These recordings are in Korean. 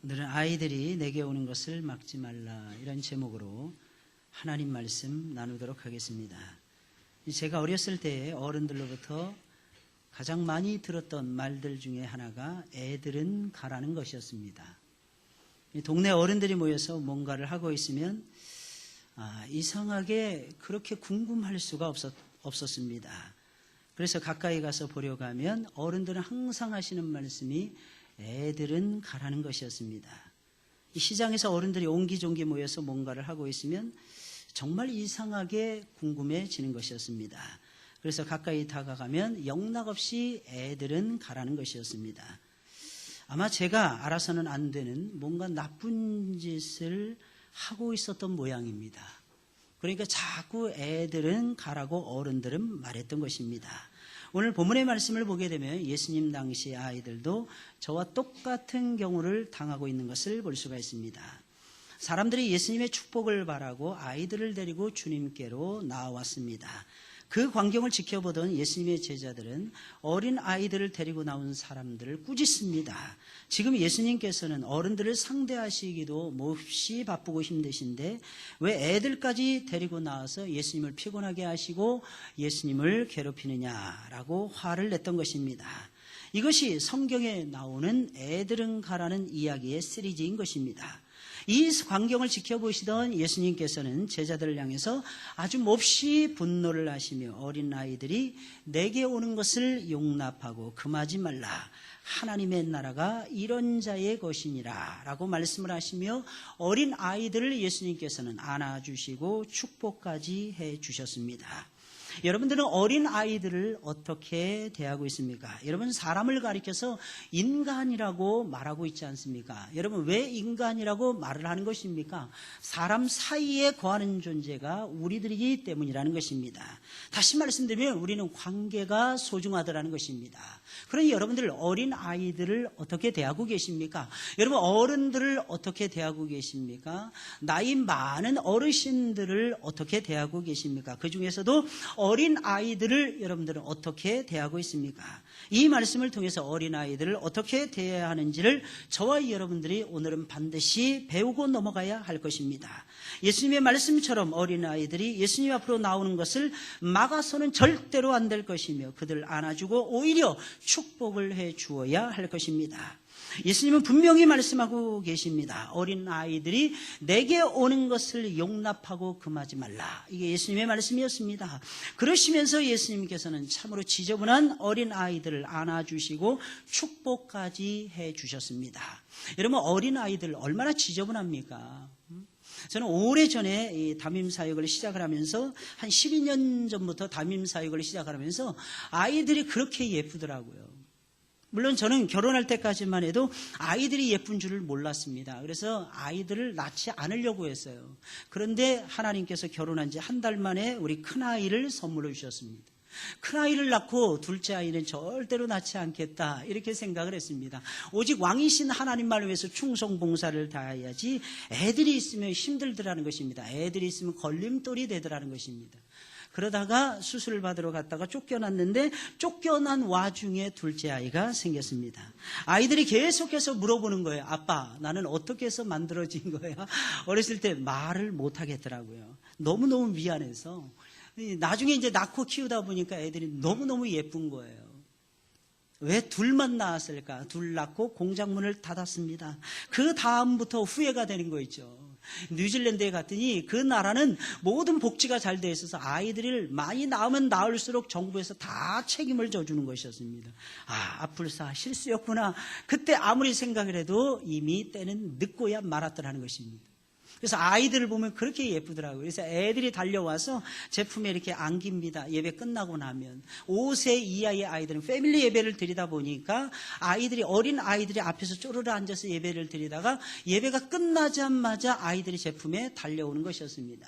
오늘은 아이들이 내게 오는 것을 막지 말라, 이런 제목으로 하나님 말씀 나누도록 하겠습니다. 제가 어렸을 때 어른들로부터 가장 많이 들었던 말들 중에 하나가 애들은 가라는 것이었습니다. 동네 어른들이 모여서 뭔가를 하고 있으면 이상하게 그렇게 궁금할 수가 없었습니다. 그래서 가까이 가서 보려고 하면 어른들은 항상 하시는 말씀이 애들은 가라는 것이었습니다. 이 시장에서 어른들이 옹기종기 모여서 뭔가를 하고 있으면 정말 이상하게 궁금해지는 것이었습니다. 그래서 가까이 다가가면 영락없이 애들은 가라는 것이었습니다. 아마 제가 알아서는 안 되는 뭔가 나쁜 짓을 하고 있었던 모양입니다. 그러니까 자꾸 애들은 가라고 어른들은 말했던 것입니다. 오늘 본문의 말씀을 보게 되면 예수님 당시 아이들도 저와 똑같은 경우를 당하고 있는 것을 볼 수가 있습니다. 사람들이 예수님의 축복을 바라고 아이들을 데리고 주님께로 나왔습니다. 그 광경을 지켜보던 예수님의 제자들은 어린 아이들을 데리고 나온 사람들을 꾸짖습니다. 지금 예수님께서는 어른들을 상대하시기도 몹시 바쁘고 힘드신데 왜 애들까지 데리고 나와서 예수님을 피곤하게 하시고 예수님을 괴롭히느냐라고 화를 냈던 것입니다. 이것이 성경에 나오는 애들은 가라는 이야기의 시리즈인 것입니다. 이 광경을 지켜보시던 예수님께서는 제자들을 향해서 아주 몹시 분노를 하시며 어린 아이들이 내게 오는 것을 용납하고 금하지 말라. 하나님의 나라가 이런 자의 것이니라 라고 말씀을 하시며 어린 아이들을 예수님께서는 안아주시고 축복까지 해주셨습니다. 여러분들은 어린 아이들을 어떻게 대하고 있습니까? 여러분, 사람을 가리켜서 인간이라고 말하고 있지 않습니까? 여러분, 왜 인간이라고 말을 하는 것입니까? 사람 사이에 거하는 존재가 우리들이기 때문이라는 것입니다. 다시 말씀드리면 우리는 관계가 소중하다는 것입니다. 그러니 여러분들 어린 아이들을 어떻게 대하고 계십니까? 여러분, 어른들을 어떻게 대하고 계십니까? 나이 많은 어르신들을 어떻게 대하고 계십니까? 그 중에서도 어린 아이들을 여러분들은 어떻게 대하고 있습니까? 이 말씀을 통해서 어린 아이들을 어떻게 대해야 하는지를 저와 여러분들이 오늘은 반드시 배우고 넘어가야 할 것입니다. 예수님의 말씀처럼 어린 아이들이 예수님 앞으로 나오는 것을 막아서는 절대로 안 될 것이며 그들을 안아주고 오히려 축복을 해 주어야 할 것입니다. 예수님은 분명히 말씀하고 계십니다. 어린 아이들이 내게 오는 것을 용납하고 금하지 말라. 이게 예수님의 말씀이었습니다. 그러시면서 예수님께서는 참으로 지저분한 어린 아이들을 안아주시고 축복까지 해주셨습니다. 여러분, 어린 아이들 얼마나 지저분합니까? 저는 오래전에 담임 사역을 시작을 하면서 한 12년 전부터 담임 사역을 시작을 하면서 아이들이 그렇게 예쁘더라고요. 물론 저는 결혼할 때까지만 해도 아이들이 예쁜 줄을 몰랐습니다. 그래서 아이들을 낳지 않으려고 했어요. 그런데 하나님께서 결혼한 지 한 달 만에 우리 큰아이를 선물로 주셨습니다. 큰아이를 낳고 둘째 아이는 절대로 낳지 않겠다, 이렇게 생각을 했습니다. 오직 왕이신 하나님만을 위해서 충성봉사를 다해야지 애들이 있으면 힘들더라는 것입니다. 애들이 있으면 걸림돌이 되더라는 것입니다. 그러다가 수술을 받으러 갔다가 쫓겨났는데 쫓겨난 와중에 둘째 아이가 생겼습니다. 아이들이 계속해서 물어보는 거예요. 아빠, 나는 어떻게 해서 만들어진 거야? 어렸을 때 말을 못 하겠더라고요. 너무너무 미안해서. 나중에 이제 낳고 키우다 보니까 애들이 너무너무 예쁜 거예요. 왜 둘만 낳았을까? 둘 낳고 공장문을 닫았습니다. 그 다음부터 후회가 되는 거 있죠. 뉴질랜드에 갔더니 그 나라는 모든 복지가 잘 돼 있어서 아이들을 많이 낳으면 낳을수록 정부에서 다 책임을 져주는 것이었습니다. 아플싸 실수였구나. 그때 아무리 생각을 해도 이미 때는 늦고야 말았더라는 것입니다. 그래서 아이들을 보면 그렇게 예쁘더라고요. 그래서 애들이 달려와서 제품에 이렇게 안깁니다. 예배 끝나고 나면. 5세 이하의 아이들은 패밀리 예배를 드리다 보니까 어린 아이들이 앞에서 쪼르르 앉아서 예배를 드리다가 예배가 끝나자마자 아이들이 제품에 달려오는 것이었습니다.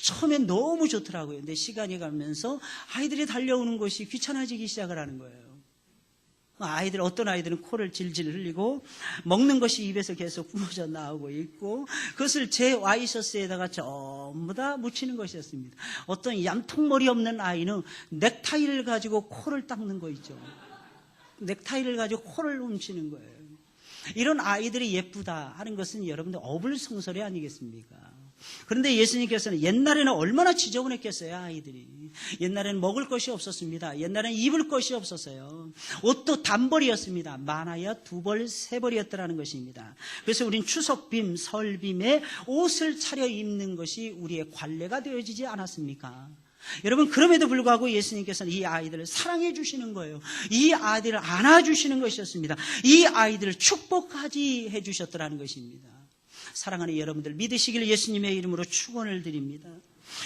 처음엔 너무 좋더라고요. 근데 시간이 가면서 아이들이 달려오는 것이 귀찮아지기 시작을 하는 거예요. 어떤 아이들은 코를 질질 흘리고 먹는 것이 입에서 계속 뿜어져 나오고 있고 그것을 제 와이셔츠에다가 전부 다 묻히는 것이었습니다. 어떤 얌통머리 없는 아이는 넥타이를 가지고 코를 닦는 거 있죠. 넥타이를 가지고 코를 훔치는 거예요. 이런 아이들이 예쁘다 하는 것은 여러분들 어불성설이 아니겠습니까? 그런데 예수님께서는 옛날에는 얼마나 지저분했겠어요, 아이들이. 옛날에는 먹을 것이 없었습니다. 옛날에는 입을 것이 없었어요. 옷도 단벌이었습니다. 많아야 2벌, 3벌이었더라는 것입니다. 그래서 우린 추석빔, 설빔에 옷을 차려 입는 것이 우리의 관례가 되어지지 않았습니까? 여러분, 그럼에도 불구하고 예수님께서는 이 아이들을 사랑해 주시는 거예요. 이 아이들을 안아주시는 것이었습니다. 이 아이들을 축복하지 해주셨더라는 것입니다. 사랑하는 여러분들, 믿으시길 예수님의 이름으로 축원을 드립니다.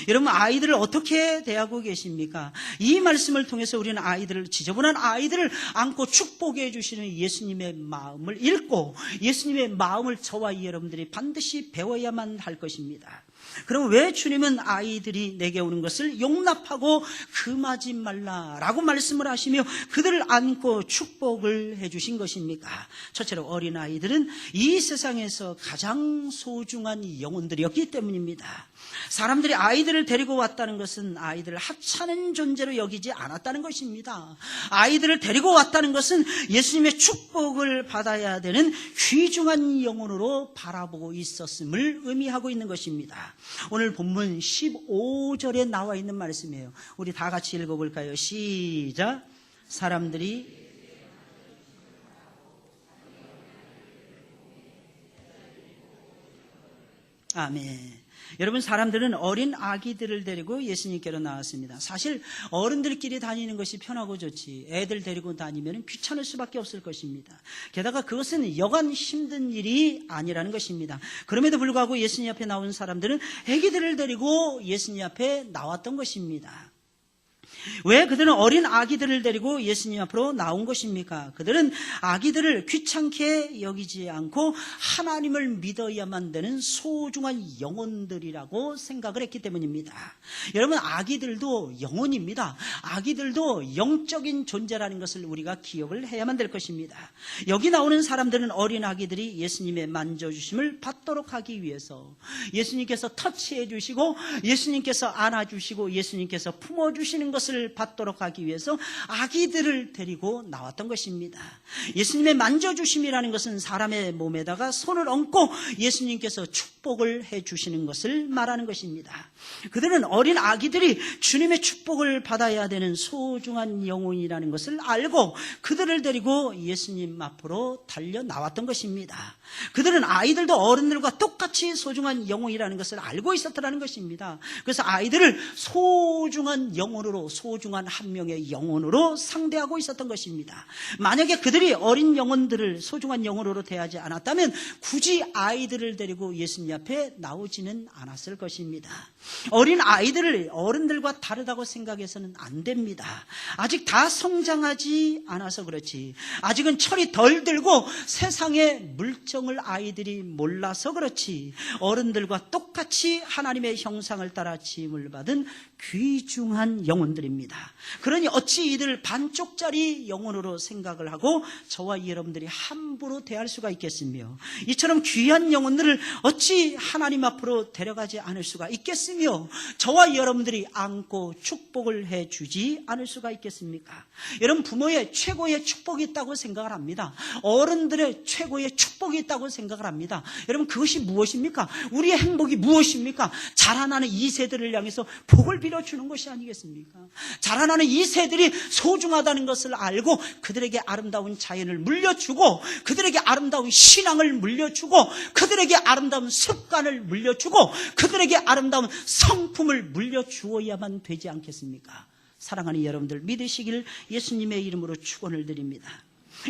여러분, 아이들을 어떻게 대하고 계십니까? 이 말씀을 통해서 우리는 아이들을, 지저분한 아이들을 안고 축복해 주시는 예수님의 마음을 읽고 예수님의 마음을 저와 여러분들이 반드시 배워야만 할 것입니다. 그럼 왜 주님은 아이들이 내게 오는 것을 용납하고 금하지 말라라고 말씀을 하시며 그들을 안고 축복을 해주신 것입니까? 첫째로 어린아이들은 이 세상에서 가장 소중한 영혼들이었기 때문입니다. 사람들이 아이들을 데리고 왔다는 것은 아이들을 하찮은 존재로 여기지 않았다는 것입니다. 아이들을 데리고 왔다는 것은 예수님의 축복을 받아야 되는 귀중한 영혼으로 바라보고 있었음을 의미하고 있는 것입니다. 오늘 본문 15절에 나와 있는 말씀이에요. 우리 다 같이 읽어볼까요? 시작. 사람들이 아멘. 여러분, 사람들은 어린 아기들을 데리고 예수님께로 나왔습니다. 사실 어른들끼리 다니는 것이 편하고 좋지 애들 데리고 다니면 귀찮을 수밖에 없을 것입니다. 게다가 그것은 여간 힘든 일이 아니라는 것입니다. 그럼에도 불구하고 예수님 앞에 나온 사람들은 아기들을 데리고 예수님 앞에 나왔던 것입니다. 왜 그들은 어린 아기들을 데리고 예수님 앞으로 나온 것입니까? 그들은 아기들을 귀찮게 여기지 않고 하나님을 믿어야만 되는 소중한 영혼들이라고 생각을 했기 때문입니다. 여러분, 아기들도 영혼입니다. 아기들도 영적인 존재라는 것을 우리가 기억을 해야만 될 것입니다. 여기 나오는 사람들은 어린 아기들이 예수님의 만져주심을 받도록 하기 위해서 예수님께서 터치해 주시고 예수님께서 안아주시고 예수님께서 품어주시는 것을 받도록 하기 위해서 아기들을 데리고 나왔던 것입니다. 예수님의 만져주심이라는 것은 사람의 몸에다가 손을 얹고 예수님께서 축복을 해주시는 것을 말하는 것입니다. 그들은 어린 아기들이 주님의 축복을 받아야 되는 소중한 영혼이라는 것을 알고 그들을 데리고 예수님 앞으로 달려 나왔던 것입니다. 그들은 아이들도 어른들과 똑같이 소중한 영혼이라는 것을 알고 있었다는 것입니다. 그래서 아이들을 소중한 영혼으로, 소중한 한 명의 영혼으로 상대하고 있었던 것입니다. 만약에 그들이 어린 영혼들을 소중한 영혼으로 대하지 않았다면 굳이 아이들을 데리고 예수님 앞에 나오지는 않았을 것입니다. 어린 아이들을 어른들과 다르다고 생각해서는 안 됩니다. 아직 다 성장하지 않아서 그렇지, 아직은 철이 덜 들고 세상의 물정을 아이들이 몰라서 그렇지, 어른들과 똑같이 하나님의 형상을 따라 지음을 받은 귀중한 영혼들입니다. 그러니 어찌 이들 반쪽짜리 영혼으로 생각을 하고 저와 여러분들이 함부로 대할 수가 있겠으며, 이처럼 귀한 영혼들을 어찌 하나님 앞으로 데려가지 않을 수가 있겠으며, 저와 여러분들이 안고 축복을 해주지 않을 수가 있겠습니까? 여러분, 부모의 최고의 축복이 있다고 생각을 합니다. 어른들의 최고의 축복이 있다고 생각을 합니다. 여러분, 그것이 무엇입니까? 우리의 행복이 무엇입니까? 자라나는 이 세대를 향해서 복을 빌어주는 것이 아니겠습니까? 자라나는 이 세들이 소중하다는 것을 알고 그들에게 아름다운 자연을 물려주고, 그들에게 아름다운 신앙을 물려주고, 그들에게 아름다운 습관을 물려주고, 그들에게 아름다운 성품을 물려주어야만 되지 않겠습니까? 사랑하는 여러분들, 믿으시길 예수님의 이름으로 축원을 드립니다.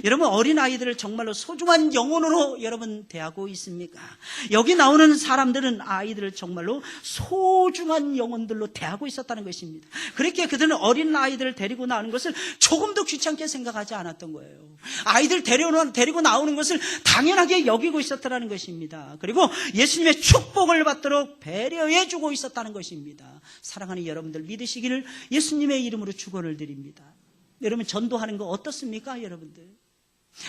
여러분, 어린아이들을 정말로 소중한 영혼으로 여러분 대하고 있습니까? 여기 나오는 사람들은 아이들을 정말로 소중한 영혼들로 대하고 있었다는 것입니다. 그렇게 그들은 어린아이들을 데리고 나오는 것을 조금도 귀찮게 생각하지 않았던 거예요. 아이들 데리고 나오는 것을 당연하게 여기고 있었다는 것입니다. 그리고 예수님의 축복을 받도록 배려해 주고 있었다는 것입니다. 사랑하는 여러분들, 믿으시기를 예수님의 이름으로 축원을 드립니다. 여러분, 전도하는 거 어떻습니까, 여러분들?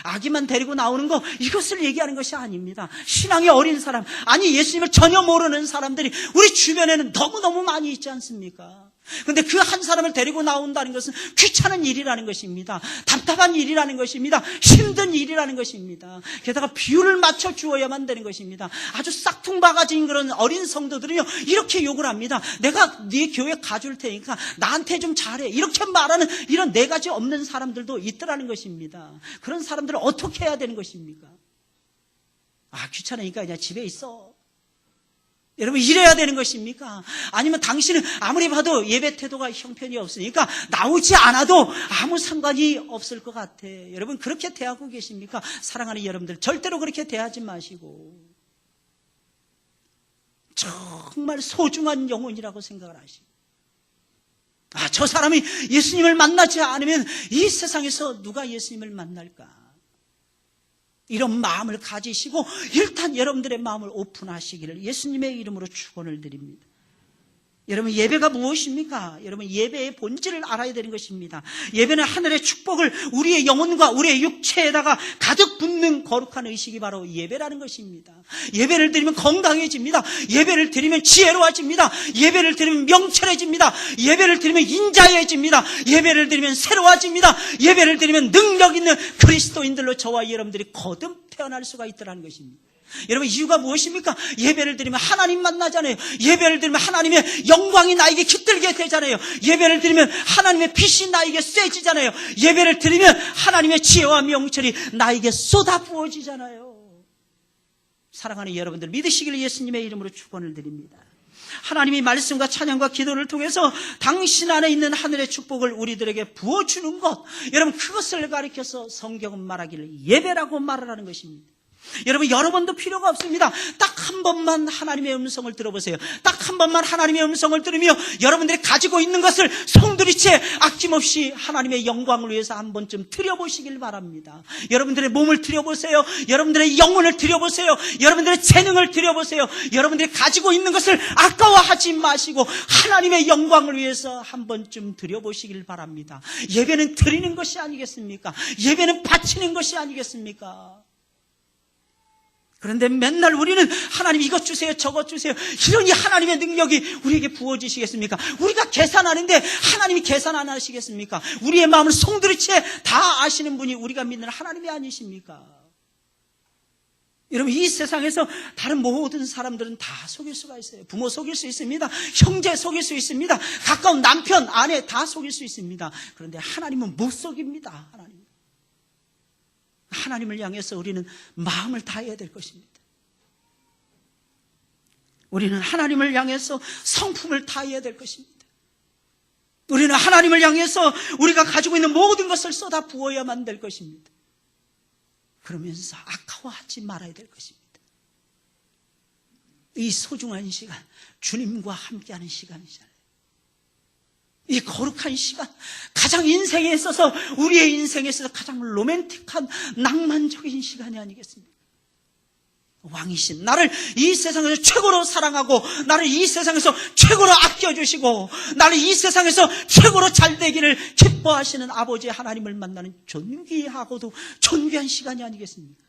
아기만 데리고 나오는 거, 이것을 얘기하는 것이 아닙니다. 신앙이 어린 사람, 아니 예수님을 전혀 모르는 사람들이 우리 주변에는 너무너무 많이 있지 않습니까? 그런데 그 한 사람을 데리고 나온다는 것은 귀찮은 일이라는 것입니다. 답답한 일이라는 것입니다. 힘든 일이라는 것입니다. 게다가 비율을 맞춰 주어야만 되는 것입니다. 아주 싹퉁바가지인 그런 어린 성도들이요, 이렇게 욕을 합니다. 내가 네 교회 가줄 테니까 나한테 좀 잘해, 이렇게 말하는 이런 네 가지 없는 사람들도 있더라는 것입니다. 그런 사람들은 어떻게 해야 되는 것입니까? 귀찮으니까 그냥 집에 있어. 여러분, 이래야 되는 것입니까? 아니면 당신은 아무리 봐도 예배 태도가 형편이 없으니까 나오지 않아도 아무 상관이 없을 것 같아. 여러분, 그렇게 대하고 계십니까? 사랑하는 여러분들, 절대로 그렇게 대하지 마시고 정말 소중한 영혼이라고 생각을 하시고, 저 사람이 예수님을 만나지 않으면 이 세상에서 누가 예수님을 만날까? 이런 마음을 가지시고 일단 여러분들의 마음을 오픈하시기를 예수님의 이름으로 축원을 드립니다. 여러분, 예배가 무엇입니까? 여러분, 예배의 본질을 알아야 되는 것입니다. 예배는 하늘의 축복을 우리의 영혼과 우리의 육체에다가 가득 붓는 거룩한 의식이 바로 예배라는 것입니다. 예배를 드리면 건강해집니다. 예배를 드리면 지혜로워집니다. 예배를 드리면 명철해집니다. 예배를 드리면 인자해집니다. 예배를 드리면 새로워집니다. 예배를 드리면 능력 있는 그리스도인들로 저와 여러분들이 거듭 태어날 수가 있더라는 것입니다. 여러분, 이유가 무엇입니까? 예배를 드리면 하나님 만나잖아요. 예배를 드리면 하나님의 영광이 나에게 깃들게 되잖아요. 예배를 드리면 하나님의 빛이 나에게 쐬지잖아요. 예배를 드리면 하나님의 지혜와 명철이 나에게 쏟아 부어지잖아요. 사랑하는 여러분들, 믿으시기를 예수님의 이름으로 축원을 드립니다. 하나님이 말씀과 찬양과 기도를 통해서 당신 안에 있는 하늘의 축복을 우리들에게 부어주는 것, 여러분, 그것을 가리켜서 성경은 말하기를 예배라고 말을 하는 것입니다. 여러분, 여러 번도 필요가 없습니다. 딱 한 번만 하나님의 음성을 들어보세요. 딱 한 번만 하나님의 음성을 들으며 여러분들이 가지고 있는 것을 송두리째 아낌없이 하나님의 영광을 위해서 한 번쯤 드려보시길 바랍니다. 여러분들의 몸을 드려보세요. 여러분들의 영혼을 드려보세요. 여러분들의 재능을 드려보세요. 여러분들이 가지고 있는 것을 아까워하지 마시고 하나님의 영광을 위해서 한 번쯤 드려보시길 바랍니다. 예배는 드리는 것이 아니겠습니까? 예배는 바치는 것이 아니겠습니까? 그런데 맨날 우리는 하나님 이것 주세요, 저것 주세요, 이러니 하나님의 능력이 우리에게 부어지시겠습니까? 우리가 계산하는데 하나님이 계산 안 하시겠습니까? 우리의 마음을 송두리째 다 아시는 분이 우리가 믿는 하나님이 아니십니까? 여러분, 이 세상에서 다른 모든 사람들은 다 속일 수가 있어요. 부모 속일 수 있습니다. 형제 속일 수 있습니다. 가까운 남편, 아내 다 속일 수 있습니다. 그런데 하나님은 못 속입니다. 하나님을 향해서 우리는 마음을 다해야 될 것입니다. 우리는 하나님을 향해서 성품을 다해야 될 것입니다. 우리는 하나님을 향해서 우리가 가지고 있는 모든 것을 쏟아 부어야만 될 것입니다. 그러면서 아까워하지 말아야 될 것입니다. 이 소중한 시간, 주님과 함께하는 시간이잖아요. 이 거룩한 시간, 가장 인생에 있어서, 우리의 인생에 있어서 가장 로맨틱한 낭만적인 시간이 아니겠습니까? 왕이신 나를 이 세상에서 최고로 사랑하고, 나를 이 세상에서 최고로 아껴주시고, 나를 이 세상에서 최고로 잘되기를 기뻐하시는 아버지 하나님을 만나는 존귀하고도 존귀한 시간이 아니겠습니까?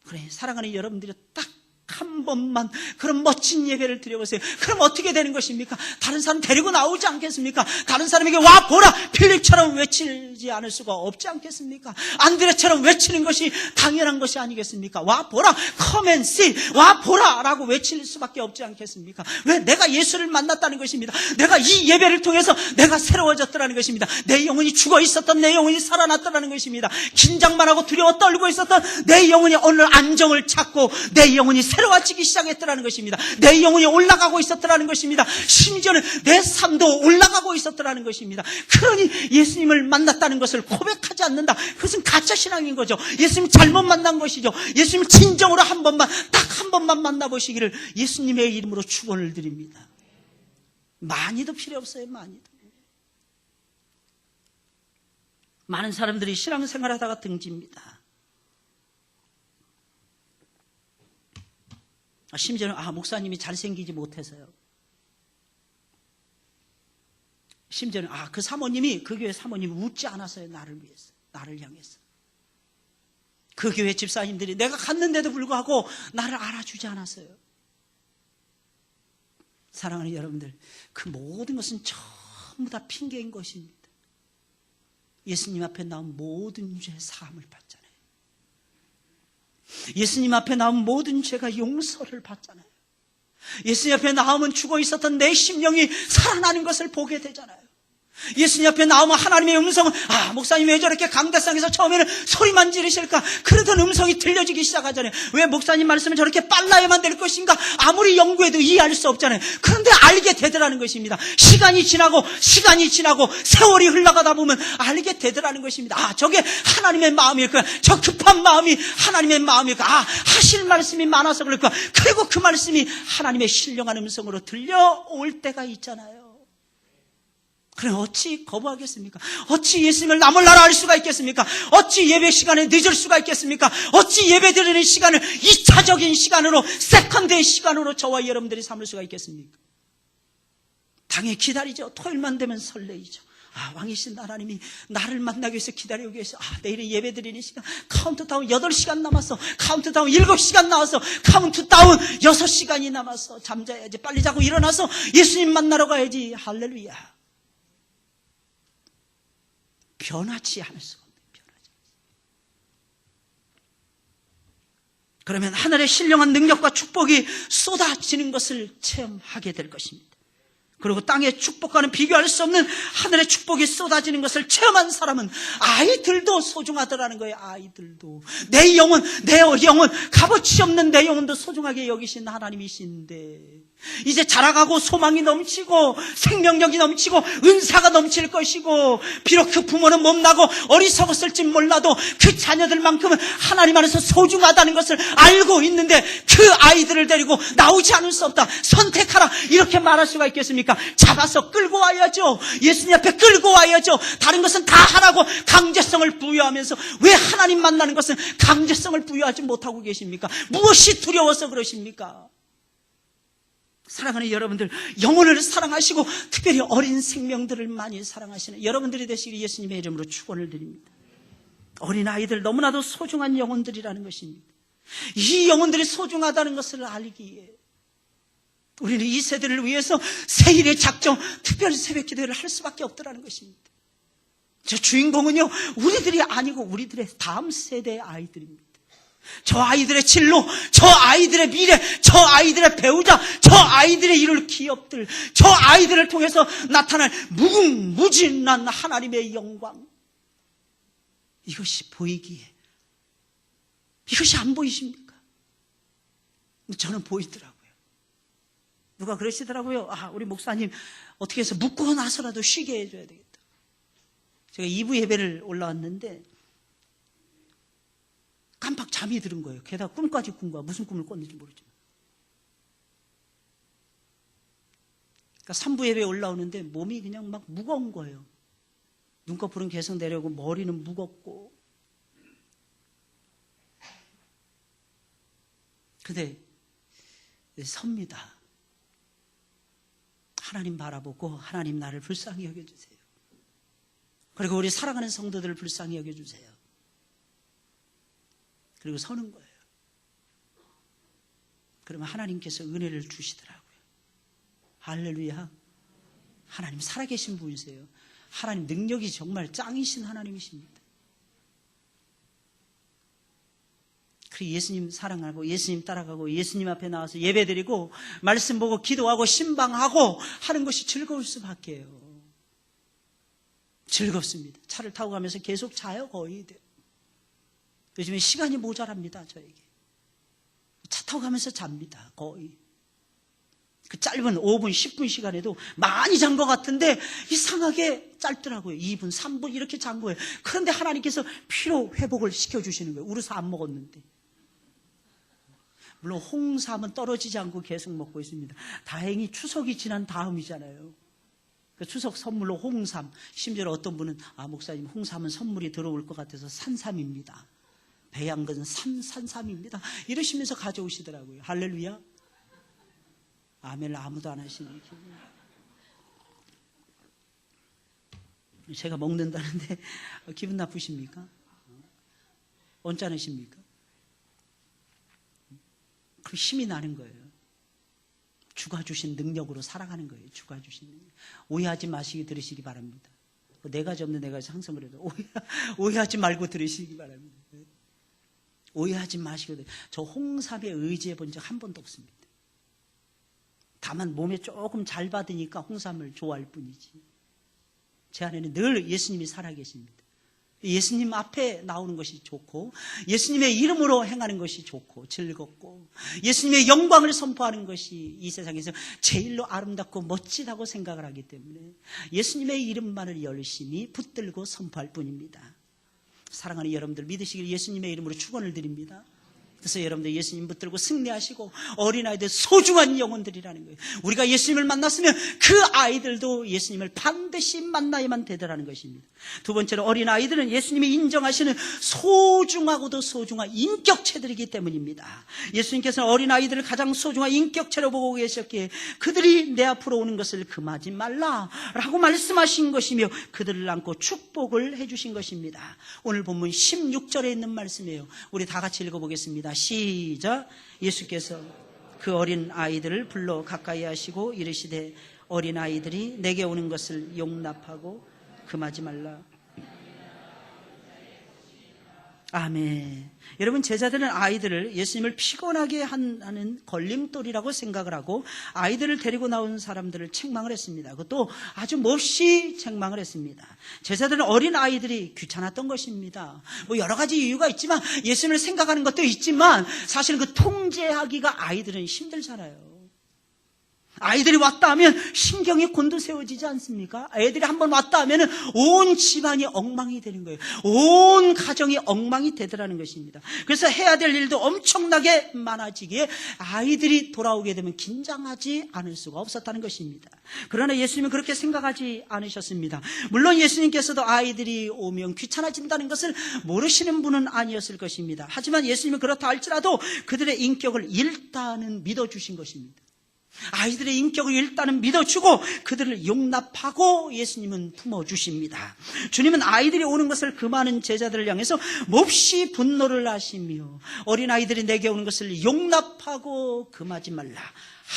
그래, 사랑하는 여러분들이 딱 한 번만 그런 멋진 예배를 드려보세요. 그럼 어떻게 되는 것입니까? 다른 사람 데리고 나오지 않겠습니까? 다른 사람에게 와 보라, 필립처럼 외치지 않을 수가 없지 않겠습니까? 안드레처럼 외치는 것이 당연한 것이 아니겠습니까? 와 보라, come and see, 와 보라 라고 외칠 수밖에 없지 않겠습니까? 왜? 내가 예수를 만났다는 것입니다. 내가 이 예배를 통해서 내가 새로워졌다는 것입니다. 내 영혼이 죽어 있었던 내 영혼이 살아났다는 것입니다. 긴장만 하고 두려워 떨고 있었던 내 영혼이 오늘 안정을 찾고 내 영혼이 새로워지기 시작했더라는 것입니다. 내 영혼이 올라가고 있었더라는 것입니다. 심지어는 내 삶도 올라가고 있었더라는 것입니다. 그러니 예수님을 만났다는 것을 고백하지 않는다. 그것은 가짜 신앙인 거죠. 예수님 잘못 만난 것이죠. 예수님 진정으로 한 번만, 딱 한 번만 만나보시기를 예수님의 이름으로 축원을 드립니다. 많이도 필요 없어요. 많이도. 많은 사람들이 신앙생활하다가 등집니다. 심지어는 목사님이 잘생기지 못해서요. 심지어는 그 사모님이, 그 교회 사모님이 웃지 않았어요. 나를 위해서, 나를 향해서. 그 교회 집사님들이 내가 갔는데도 불구하고 나를 알아주지 않았어요. 사랑하는 여러분들, 그 모든 것은 전부 다 핑계인 것입니다. 예수님 앞에 나온 모든 죄 사함을 받잖아요. 예수님 앞에 나온 모든 죄가 용서를 받잖아요. 예수님 앞에 나오면 죽어 있었던 내 심령이 살아나는 것을 보게 되잖아요. 예수님 앞에 나오면 하나님의 음성은 목사님 왜 저렇게 강대상에서 처음에는 소리만 지르실까? 그러던 음성이 들려지기 시작하잖아요. 왜 목사님 말씀은 저렇게 빨라야만 될 것인가? 아무리 연구해도 이해할 수 없잖아요. 그런데 알게 되더라는 것입니다. 시간이 지나고 세월이 흘러가다 보면 알게 되더라는 것입니다. 저게 하나님의 마음일까? 저 급한 마음이 하나님의 마음일까? 하실 말씀이 많아서 그럴까? 그리고 그 말씀이 하나님의 신령한 음성으로 들려올 때가 있잖아요. 그럼 어찌 거부하겠습니까? 어찌 예수님을 나몰라라 할 수가 있겠습니까? 어찌 예배 시간에 늦을 수가 있겠습니까? 어찌 예배 드리는 시간을 2차적인 시간으로, 세컨드의 시간으로 저와 여러분들이 삼을 수가 있겠습니까? 당연히 기다리죠. 토요일만 되면 설레이죠. 왕이신 하나님이 나를 만나기 위해서 기다리고 계셔. 내일은 예배 드리는 시간, 카운트다운 8시간 남았어. 카운트다운 7시간 남았어. 카운트다운 6시간이 남았어. 잠자야지. 빨리 자고 일어나서 예수님 만나러 가야지. 할렐루야. 변하지 않을 수가 없네요. 변하지. 그러면 하늘의 신령한 능력과 축복이 쏟아지는 것을 체험하게 될 것입니다. 그리고 땅의 축복과는 비교할 수 없는 하늘의 축복이 쏟아지는 것을 체험한 사람은 아이들도 소중하더라는 거예요. 아이들도. 내 영혼, 값어치 없는 내 영혼도 소중하게 여기신 하나님이신데, 이제 자라가고 소망이 넘치고 생명력이 넘치고 은사가 넘칠 것이고, 비록 그 부모는 못나고 어리석었을지 몰라도 그 자녀들만큼은 하나님 안에서 소중하다는 것을 알고 있는데, 그 아이들을 데리고 나오지 않을 수 없다, 선택하라, 이렇게 말할 수가 있겠습니까? 잡아서 끌고 와야죠. 예수님 앞에 끌고 와야죠. 다른 것은 다 하라고 강제성을 부여하면서 왜 하나님 만나는 것은 강제성을 부여하지 못하고 계십니까? 무엇이 두려워서 그러십니까? 사랑하는 여러분들, 영혼을 사랑하시고 특별히 어린 생명들을 많이 사랑하시는 여러분들이 되시길 예수님의 이름으로 축원을 드립니다. 어린 아이들 너무나도 소중한 영혼들이라는 것입니다. 이 영혼들이 소중하다는 것을 알기에 우리는 이 세대를 위해서 새일의 작정, 특별히 새벽 기도를 할 수밖에 없더라는 것입니다. 저 주인공은요, 우리들이 아니고 우리들의 다음 세대의 아이들입니다. 저 아이들의 진로, 저 아이들의 미래, 저 아이들의 배우자, 저 아이들의 이룰 기업들, 저 아이들을 통해서 나타날 무궁무진한 하나님의 영광, 이것이 보이기에, 이것이 안 보이십니까? 저는 보이더라고요. 누가 그러시더라고요. 우리 목사님 어떻게 해서 묵고 나서라도 쉬게 해줘야 되겠다. 제가 2부 예배를 올라왔는데 깜빡 잠이 들은 거예요. 게다가 꿈까지 꾼 거야. 무슨 꿈을 꿨는지 모르지만. 그러니까 3부 예배에 올라오는데 몸이 그냥 막 무거운 거예요. 눈꺼풀은 계속 내려오고 머리는 무겁고. 근데 섭니다. 하나님 바라보고 하나님 나를 불쌍히 여겨주세요. 그리고 우리 사랑하는 성도들을 불쌍히 여겨주세요. 그리고 서는 거예요. 그러면 하나님께서 은혜를 주시더라고요. 할렐루야. 하나님 살아계신 분이세요. 하나님 능력이 정말 짱이신 하나님이십니다. 그리고 예수님 사랑하고 예수님 따라가고 예수님 앞에 나와서 예배드리고 말씀 보고 기도하고 신방하고 하는 것이 즐거울 수밖에요. 즐겁습니다. 차를 타고 가면서 계속 자요. 거의. 요즘에 시간이 모자랍니다. 저에게. 차 타고 가면서 잡니다. 거의. 그 짧은 5분 10분 시간에도 많이 잔 것 같은데 이상하게 짧더라고요. 2분 3분 이렇게 잔 거예요. 그런데 하나님께서 피로 회복을 시켜주시는 거예요. 우르사 안 먹었는데. 물론 홍삼은 떨어지지 않고 계속 먹고 있습니다. 다행히 추석이 지난 다음이잖아요. 그 추석 선물로 홍삼, 심지어 어떤 분은 목사님 홍삼은 선물이 들어올 것 같아서 산삼입니다. 배양근 산삼입니다. 이러시면서 가져오시더라고요. 할렐루야. 아멘을 아무도 안 하시네. 제가 먹는다는데 기분 나쁘십니까? 언짢으십니까? 그 힘이 나는 거예요. 주가 주신 능력으로 살아가는 거예요. 주가 주신 능력. 오해하지 마시기 들으시기 바랍니다. 네 가지 없는 네 가지 항상 그래도 오해하지 말고 들으시기 바랍니다. 오해하지 마시고. 저 홍삼에 의지해 본 적 한 번도 없습니다. 다만 몸에 조금 잘 받으니까 홍삼을 좋아할 뿐이지. 제 안에는 늘 예수님이 살아계십니다. 예수님 앞에 나오는 것이 좋고, 예수님의 이름으로 행하는 것이 좋고 즐겁고, 예수님의 영광을 선포하는 것이 이 세상에서 제일로 아름답고 멋지다고 생각을 하기 때문에 예수님의 이름만을 열심히 붙들고 선포할 뿐입니다. 사랑하는 여러분들, 믿으시길 예수님의 이름으로 축원을 드립니다. 그래서 여러분들 예수님 붙들고 승리하시고 어린아이들 소중한 영혼들이라는 거예요. 우리가 예수님을 만났으면 그 아이들도 예수님을 반드시 만나야만 되더라는 것입니다. 두 번째로 어린아이들은 예수님이 인정하시는 소중하고도 소중한 인격체들이기 때문입니다. 예수님께서는 어린아이들을 가장 소중한 인격체로 보고 계셨기에 그들이 내 앞으로 오는 것을 금하지 말라라고 말씀하신 것이며 그들을 안고 축복을 해주신 것입니다. 오늘 본문 16절에 있는 말씀이에요. 우리 다 같이 읽어보겠습니다. 시작. 예수께서 그 어린 아이들을 불러 가까이 하시고 이르시되 어린 아이들이 내게 오는 것을 용납하고 금하지 말라. 아멘. 여러분, 제자들은 아이들을 예수님을 피곤하게 하는 걸림돌이라고 생각을 하고 아이들을 데리고 나온 사람들을 책망을 했습니다. 그것도 아주 몹시 책망을 했습니다. 제자들은 어린 아이들이 귀찮았던 것입니다. 뭐 여러 가지 이유가 있지만 예수님을 생각하는 것도 있지만 사실 그 통제하기가 아이들은 힘들잖아요. 아이들이 왔다 하면 신경이 곤두세워지지 않습니까? 애들이 한번 왔다 하면 온 집안이 엉망이 되는 거예요. 온 가정이 엉망이 되더라는 것입니다. 그래서 해야 될 일도 엄청나게 많아지기에 아이들이 돌아오게 되면 긴장하지 않을 수가 없었다는 것입니다. 그러나 예수님은 그렇게 생각하지 않으셨습니다. 물론 예수님께서도 아이들이 오면 귀찮아진다는 것을 모르시는 분은 아니었을 것입니다. 하지만 예수님은 그렇다 할지라도 그들의 인격을 일단은 믿어주신 것입니다. 아이들의 인격을 일단은 믿어주고 그들을 용납하고 예수님은 품어주십니다. 주님은 아이들이 오는 것을 금하는 제자들을 향해서 몹시 분노를 하시며 어린아이들이 내게 오는 것을 용납하고 금하지 말라.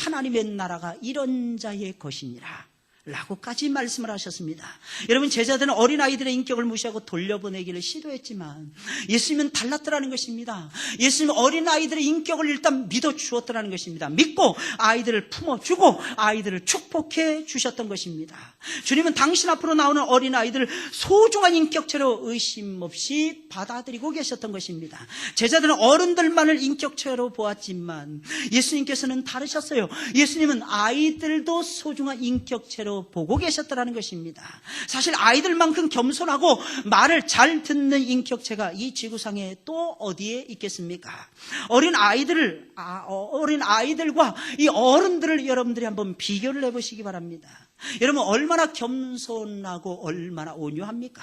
하나님의 나라가 이런 자의 것이니라 라고까지 말씀을 하셨습니다. 여러분, 제자들은 어린아이들의 인격을 무시하고 돌려보내기를 시도했지만 예수님은 달랐더라는 것입니다. 예수님은 어린아이들의 인격을 일단 믿어주었더라는 것입니다. 믿고 아이들을 품어주고 아이들을 축복해 주셨던 것입니다. 주님은 당신 앞으로 나오는 어린아이들을 소중한 인격체로 의심 없이 받아들이고 계셨던 것입니다. 제자들은 어른들만을 인격체로 보았지만 예수님께서는 다르셨어요. 예수님은 아이들도 소중한 인격체로 보고 계셨다는 것입니다. 사실 아이들만큼 겸손하고 말을 잘 듣는 인격체가 이 지구상에 또 어디에 있겠습니까? 어린 아이들과 이 어른들을 여러분들이 한번 비교를 해보시기 바랍니다. 여러분, 얼마나 겸손하고 얼마나 온유합니까?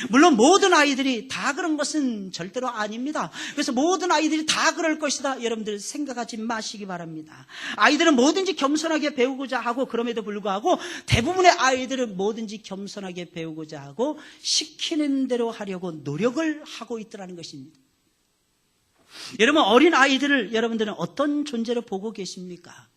물론 모든 아이들이 다 그런 것은 절대로 아닙니다. 그래서 모든 아이들이 다 그럴 것이다 여러분들 생각하지 마시기 바랍니다. 아이들은 뭐든지 겸손하게 배우고자 하고 그럼에도 불구하고 대부분의 아이들은 뭐든지 겸손하게 배우고자 하고 시키는 대로 하려고 노력을 하고 있더라는 것입니다. 여러분, 어린 아이들을 여러분들은 어떤 존재로 보고 계십니까?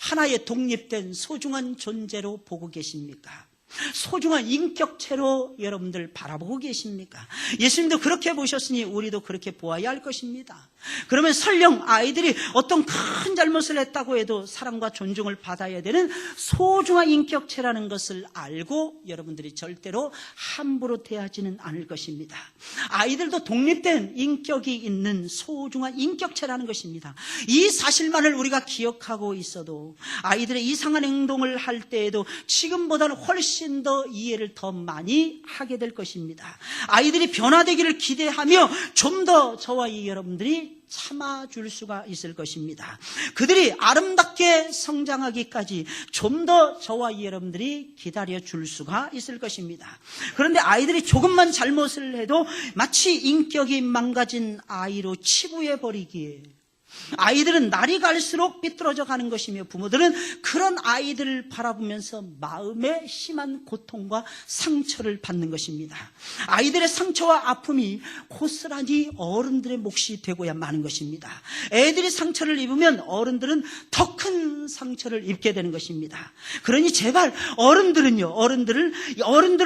하나의 독립된 소중한 존재로 보고 계십니까? 소중한 인격체로 여러분들 바라보고 계십니까? 예수님도 그렇게 보셨으니 우리도 그렇게 보아야 할 것입니다. 그러면 설령 아이들이 어떤 큰 잘못을 했다고 해도 사랑과 존중을 받아야 되는 소중한 인격체라는 것을 알고 여러분들이 절대로 함부로 대하지는 않을 것입니다. 아이들도 독립된 인격이 있는 소중한 인격체라는 것입니다. 이 사실만을 우리가 기억하고 있어도 아이들의 이상한 행동을 할 때에도 지금보다는 훨씬 더 이해를 더 많이 하게 될 것입니다. 아이들이 변화되기를 기대하며 좀 더 저와 이 여러분들이 참아줄 수가 있을 것입니다. 그들이 아름답게 성장하기까지 좀 더 저와 이 여러분들이 기다려줄 수가 있을 것입니다. 그런데 아이들이 조금만 잘못을 해도 마치 인격이 망가진 아이로 치부해버리기에 아이들은 날이 갈수록 삐뚤어져 가는 것이며 부모들은 그런 아이들을 바라보면서 마음에 심한 고통과 상처를 받는 것입니다. 아이들의 상처와 아픔이 고스란히 어른들의 몫이 되고야 마는 것입니다. 애들이 상처를 입으면 어른들은 더 큰 상처를 입게 되는 것입니다. 그러니 제발 어른들을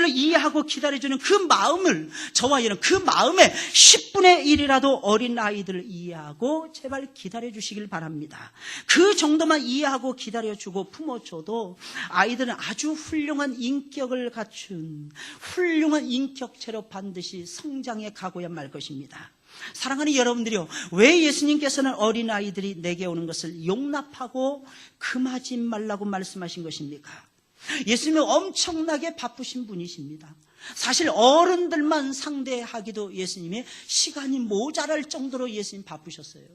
이해하고 기다려주는 그 마음을, 저와 이런 그 마음의 10분의 1이라도 어린 아이들을 이해하고 제발 기다려주시길 바랍니다. 그 정도만 이해하고 기다려주고 품어줘도 아이들은 아주 훌륭한 인격을 갖춘 훌륭한 인격체로 반드시 성장해 가고야 말 것입니다. 사랑하는 여러분들이요, 왜 예수님께서는 어린아이들이 내게 오는 것을 용납하고 금하지 말라고 말씀하신 것입니까? 예수님은 엄청나게 바쁘신 분이십니다. 사실 어른들만 상대하기도 예수님의 시간이 모자랄 정도로 예수님 바쁘셨어요.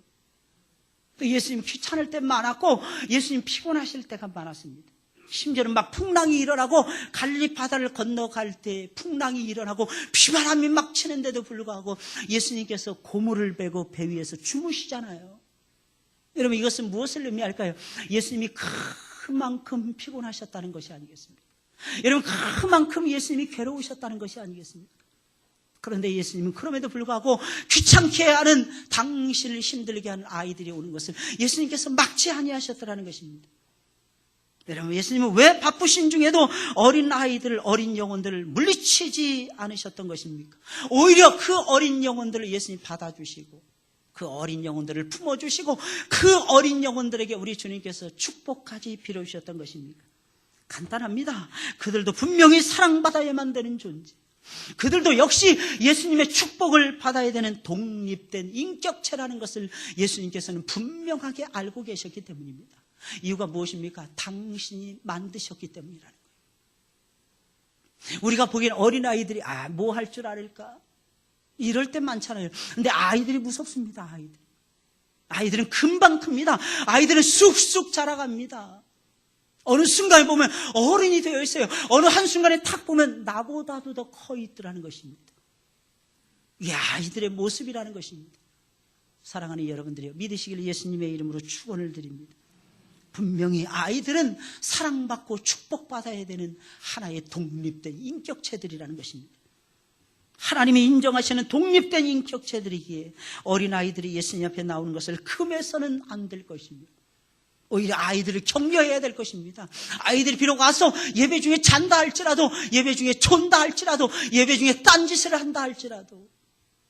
예수님 귀찮을 때 많았고 예수님 피곤하실 때가 많았습니다. 심지어는 막 풍랑이 일어나고 갈릴리 바다를 건너갈 때 풍랑이 일어나고 비바람이 막 치는데도 불구하고 예수님께서 고무를 베고 배 위에서 주무시잖아요. 여러분, 이것은 무엇을 의미할까요? 예수님이 그만큼 피곤하셨다는 것이 아니겠습니까? 여러분, 그만큼 예수님이 괴로우셨다는 것이 아니겠습니까? 그런데 예수님은 그럼에도 불구하고 귀찮게 하는, 당신을 힘들게 하는 아이들이 오는 것을 예수님께서 막지 아니하셨다는 것입니다. 여러분, 예수님은 왜 바쁘신 중에도 어린 아이들, 어린 영혼들을 물리치지 않으셨던 것입니까? 오히려 그 어린 영혼들을 예수님 받아주시고 그 어린 영혼들을 품어주시고 그 어린 영혼들에게 우리 주님께서 축복까지 빌어주셨던 것입니까? 간단합니다. 그들도 분명히 사랑받아야만 되는 존재, 그들도 역시 예수님의 축복을 받아야 되는 독립된 인격체라는 것을 예수님께서는 분명하게 알고 계셨기 때문입니다. 이유가 무엇입니까? 당신이 만드셨기 때문이라는 거예요. 우리가 보기엔 어린아이들이 뭐 할 줄 알을까? 이럴 때 많잖아요. 근데 아이들이 무섭습니다. 아이들은 금방 큽니다. 아이들은 쑥쑥 자라갑니다. 어느 순간에 보면 어른이 되어 있어요. 어느 한순간에 탁 보면 나보다도 더 커 있더라는 것입니다. 이게 아이들의 모습이라는 것입니다. 사랑하는 여러분들이요, 믿으시길 예수님의 이름으로 축원을 드립니다. 분명히 아이들은 사랑받고 축복받아야 되는 하나의 독립된 인격체들이라는 것입니다. 하나님이 인정하시는 독립된 인격체들이기에 어린아이들이 예수님 앞에 나오는 것을 금해서는 안 될 것입니다. 오히려 아이들을 격려해야 될 것입니다. 아이들이 비록 와서 예배 중에 잔다 할지라도, 예배 중에 존다 할지라도, 예배 중에 딴짓을 한다 할지라도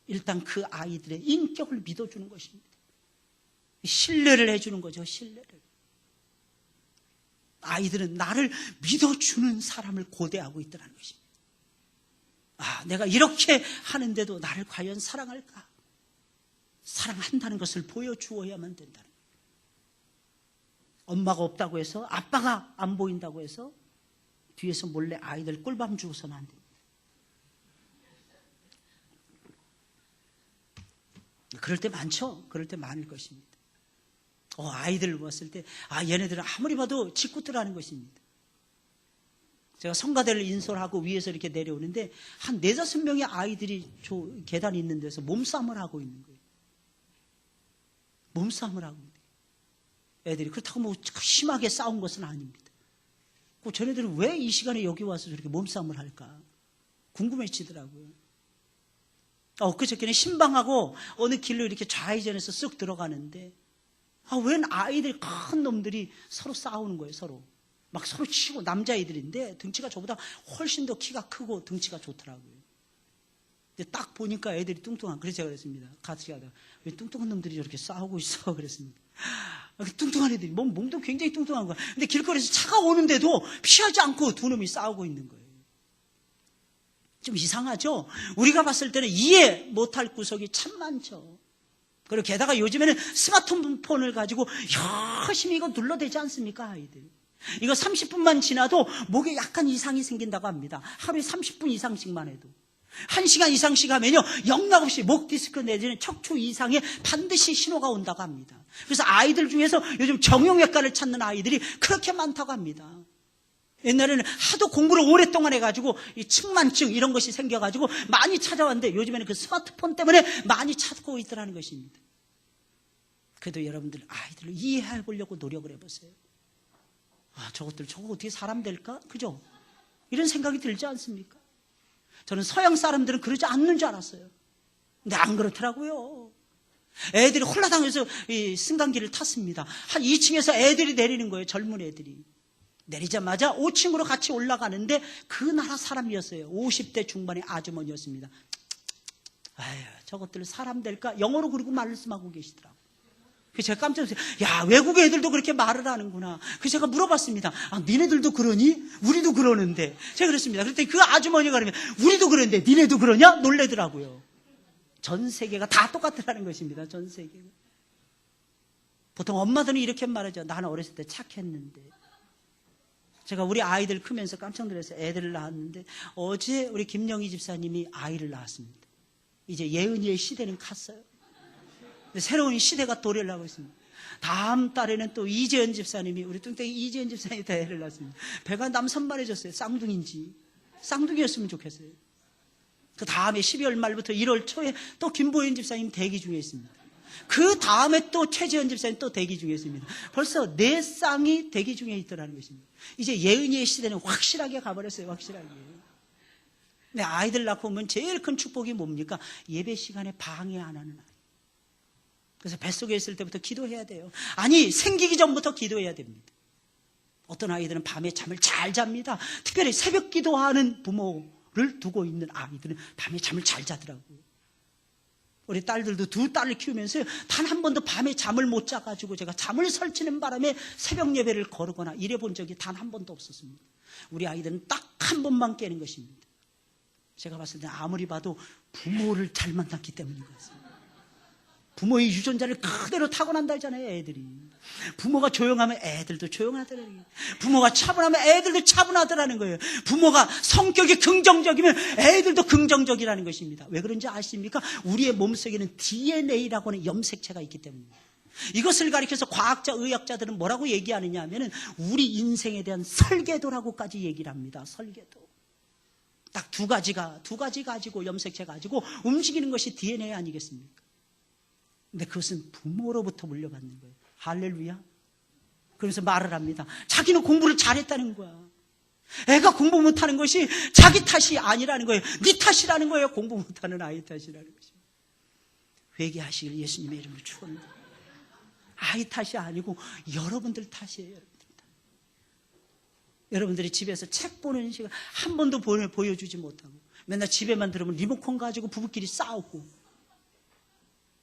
일단 그 아이들의 인격을 믿어주는 것입니다. 신뢰를 해주는 거죠. 신뢰를. 아이들은 나를 믿어주는 사람을 고대하고 있다는 것입니다. 내가 이렇게 하는데도 나를 과연 사랑할까? 사랑한다는 것을 보여주어야만 된다는 거예요. 엄마가 없다고 해서, 아빠가 안 보인다고 해서 뒤에서 몰래 아이들 꿀밤 주고서는 안 됩니다. 그럴 때 많죠. 그럴 때 많을 것입니다. 아이들을 봤을 때 얘네들은 아무리 봐도 짓궂더라는 것입니다. 제가 성가대를 인솔하고 위에서 이렇게 내려오는데 한 4-5명의 아이들이 계단이 있는 데서 몸싸움을 하고 있는 거예요. 몸싸움을 하고 있는 거예요. 애들이 그렇다고 뭐 심하게 싸운 것은 아닙니다. 쟤네들은 왜 이 시간에 여기 와서 저렇게 몸싸움을 할까 궁금해지더라고요. 그저께는 신방하고 어느 길로 이렇게 좌회전해서 쓱 들어가는데 웬 아이들, 큰 놈들이 서로 싸우는 거예요. 서로 치고, 남자애들인데 등치가 저보다 훨씬 더 키가 크고 등치가 좋더라고요. 근데 딱 보니까 애들이 뚱뚱한, 그래서 제가 그랬습니다. 같이 가다가 왜 뚱뚱한 놈들이 저렇게 싸우고 있어 그랬습니다. 뚱뚱한 애들이 몸도 굉장히 뚱뚱한 거야. 근데 길거리에서 차가 오는데도 피하지 않고 두 놈이 싸우고 있는 거예요. 좀 이상하죠? 우리가 봤을 때는 이해 못할 구석이 참 많죠. 그리고 게다가 요즘에는 스마트폰을 가지고 열심히 이거 눌러대지 않습니까? 아이들. 이거 30분만 지나도 목에 약간 이상이 생긴다고 합니다. 하루에 30분 이상씩만 해도. 1시간 이상씩 하면요, 영락없이 목 디스크 내지는 척추 이상에 반드시 신호가 온다고 합니다. 그래서 아이들 중에서 요즘 정형외과를 찾는 아이들이 그렇게 많다고 합니다. 옛날에는 하도 공부를 오랫동안 해가지고 이 측만증 이런 것이 생겨가지고 많이 찾아왔는데 요즘에는 그 스마트폰 때문에 많이 찾고 있더라는 것입니다. 그래도 여러분들 아이들을 이해해 보려고 노력을 해보세요. 저거 어떻게 사람 될까? 그죠? 이런 생각이 들지 않습니까? 저는 서양 사람들은 그러지 않는 줄 알았어요. 근데 안 그렇더라고요. 애들이 홀라당해서 이 승강기를 탔습니다. 한 2층에서 애들이 내리는 거예요. 젊은 애들이. 내리자마자 5층으로 같이 올라가는데 그 나라 사람이었어요. 50대 중반의 아주머니였습니다. 아유, 저것들 사람 될까? 영어로 그러고 말씀하고 계시더라고요. 그래서 제가 깜짝 놀랐어요. 야, 외국 애들도 그렇게 말을 하는구나. 그래서 제가 물어봤습니다. 니네들도 그러니? 우리도 그러는데. 제가 그랬습니다. 그랬더니 그 아주머니가 그러면 우리도 그러는데 니네도 그러냐? 놀래더라고요. 전 세계가 다 똑같더라는 것입니다. 전 세계가. 보통 엄마들은 이렇게 말하죠. 나는 어렸을 때 착했는데. 제가 우리 아이들 크면서 깜짝 놀랐어요. 애들을 낳았는데 어제 우리 김영희 집사님이 아이를 낳았습니다. 이제 예은이의 시대는 갔어요. 새로운 시대가 도래를 하고 있습니다. 다음 달에는 또 이재현 집사님이, 우리 뚱땡이 이재현 집사님이 다 애를 낳았습니다. 배가 남선만해졌어요. 쌍둥이인지. 쌍둥이였으면 좋겠어요. 그 다음에 12월 말부터 1월 초에 또 김보현 집사님 대기 중에 있습니다. 그 다음에 또 최재현 집사님 또 대기 중에 있습니다. 벌써 4쌍이 대기 중에 있더라는 것입니다. 이제 예은이의 시대는 확실하게 가버렸어요. 확실하게. 근데 아이들 낳고 오면 제일 큰 축복이 뭡니까? 예배 시간에 방해 안 하는 아이. 그래서 뱃속에 있을 때부터 기도해야 돼요. 아니, 생기기 전부터 기도해야 됩니다. 어떤 아이들은 밤에 잠을 잘 잡니다. 특별히 새벽 기도하는 부모를 두고 있는 아이들은 밤에 잠을 잘 자더라고요. 우리 딸들도 2딸을 키우면서 단 한 번도 밤에 잠을 못 자가지고 제가 잠을 설치는 바람에 새벽 예배를 거르거나 이래 본 적이 단 한 번도 없었습니다. 우리 아이들은 딱 한 번만 깨는 것입니다. 제가 봤을 때 아무리 봐도 부모를 잘 만났기 때문인 것 같습니다. 부모의 유전자를 그대로 타고난다 했잖아요, 애들이. 부모가 조용하면 애들도 조용하더라는 거예요. 부모가 차분하면 애들도 차분하더라는 거예요. 부모가 성격이 긍정적이면 애들도 긍정적이라는 것입니다. 왜 그런지 아십니까? 우리의 몸속에는 DNA라고 하는 염색체가 있기 때문입니다. 이것을 가리켜서 과학자, 의학자들은 뭐라고 얘기하느냐 하면은 우리 인생에 대한 설계도라고까지 얘기를 합니다. 설계도. 딱 두 가지 가지고 염색체 가지고 움직이는 것이 DNA 아니겠습니까? 근데 그것은 부모로부터 물려받는 거예요. 할렐루야. 그러면서 말을 합니다. 자기는 공부를 잘했다는 거야. 애가 공부 못하는 것이 자기 탓이 아니라는 거예요. 네 탓이라는 거예요. 공부 못하는 아이 탓이라는 것입니다. 회개하시길 예수님의 이름으로 축원합니다. 아이 탓이 아니고 여러분들 탓이에요. 여러분들이 집에서 책 보는 시간 한 번도 보여주지 못하고 맨날 집에만 들으면 리모컨 가지고 부부끼리 싸우고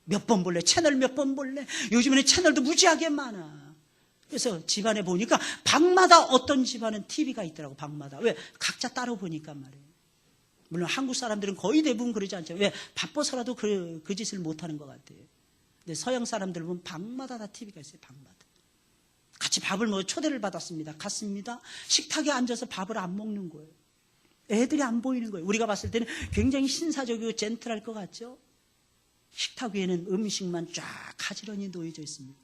몇 번 볼래? 채널 몇 번 볼래? 요즘에는 채널도 무지하게 많아. 그래서 집안에 보니까 방마다 어떤 집안은 TV가 있더라고. 방마다. 왜? 각자 따로 보니까 말이에요. 물론 한국 사람들은 거의 대부분 그러지 않죠. 왜? 바빠서라도 그 짓을 못하는 것 같아요. 근데 서양 사람들 보면 방마다 다 TV가 있어요. 방마다. 같이 밥을 초대를 받았습니다. 갔습니다. 식탁에 앉아서 밥을 안 먹는 거예요. 애들이 안 보이는 거예요. 우리가 봤을 때는 굉장히 신사적이고 젠틀할 것 같죠? 식탁 위에는 음식만 쫙 가지런히 놓여져 있습니다.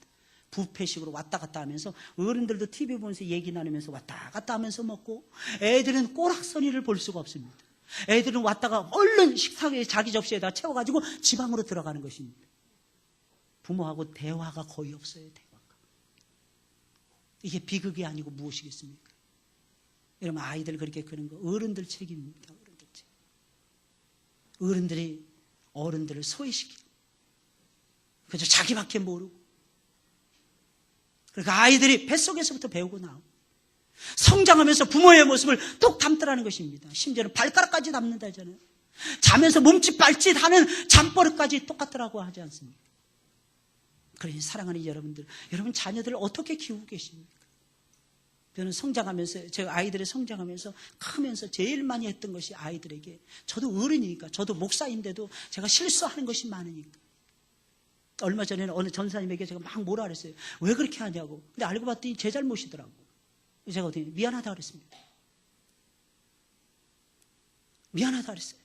뷔페식으로 왔다 갔다 하면서 어른들도 TV 보면서 얘기 나누면서 왔다 갔다 하면서 먹고 애들은 꼬락서니를 볼 수가 없습니다. 애들은 왔다가 얼른 식탁에 자기 접시에다 채워가지고 지방으로 들어가는 것입니다. 부모하고 대화가 거의 없어요. 대화가. 이게 비극이 아니고 무엇이겠습니까? 여러분 아이들 그렇게 크는 거 어른들 책임입니다. 어른들 책. 어른들이 어른들을 소외시키고 그저 자기밖에 모르고 그러니까 아이들이 뱃속에서부터 배우고 나오고 성장하면서 부모의 모습을 똑 닮더라는 것입니다. 심지어는 발가락까지 닮는다 하잖아요. 자면서 몸짓 발짓 하는 잠버릇까지 똑같더라고 하지 않습니까? 그러니 사랑하는 여러분들, 여러분 자녀들을 어떻게 키우고 계십니까? 저는 성장하면서, 제가 아이들이 성장하면서 크면서 제일 많이 했던 것이 아이들에게, 저도 어른이니까, 저도 목사인데도 제가 실수하는 것이 많으니까. 얼마 전에는 어느 전사님에게 제가 막 뭐라 그랬어요. 왜 그렇게 하냐고. 근데 알고 봤더니 제 잘못이더라고. 제가 어떻게 미안하다 그랬습니다. 미안하다 그랬어요.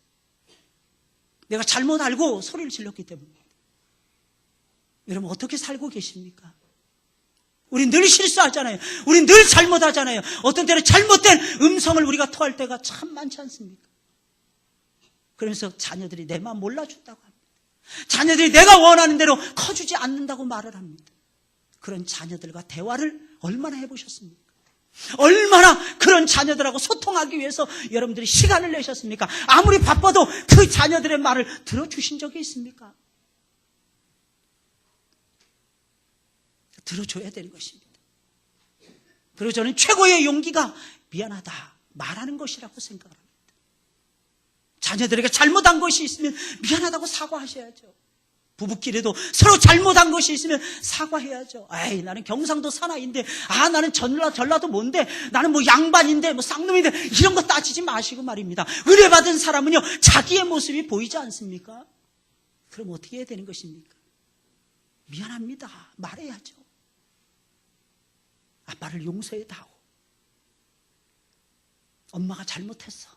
내가 잘못 알고 소리를 질렀기 때문에. 여러분 어떻게 살고 계십니까? 우린 늘 실수하잖아요. 우린 늘 잘못하잖아요. 어떤 때는 잘못된 음성을 우리가 토할 때가 참 많지 않습니까? 그러면서 자녀들이 내 마음 몰라준다고 합니다. 자녀들이 내가 원하는 대로 커주지 않는다고 말을 합니다. 그런 자녀들과 대화를 얼마나 해보셨습니까? 얼마나 그런 자녀들하고 소통하기 위해서 여러분들이 시간을 내셨습니까? 아무리 바빠도 그 자녀들의 말을 들어주신 적이 있습니까? 들어줘야 되는 것입니다. 그리고 저는 최고의 용기가 미안하다 말하는 것이라고 생각합니다. 자녀들에게 잘못한 것이 있으면 미안하다고 사과하셔야죠. 부부끼리도 서로 잘못한 것이 있으면 사과해야죠. 에이, 나는 경상도 사나이인데, 나는 전라도 뭔데, 나는 뭐 양반인데, 뭐 쌍놈인데, 이런 거 따지지 마시고 말입니다. 의뢰받은 사람은요, 자기의 모습이 보이지 않습니까? 그럼 어떻게 해야 되는 것입니까? 미안합니다. 말해야죠. 아빠를 용서해다오. 엄마가 잘못했어.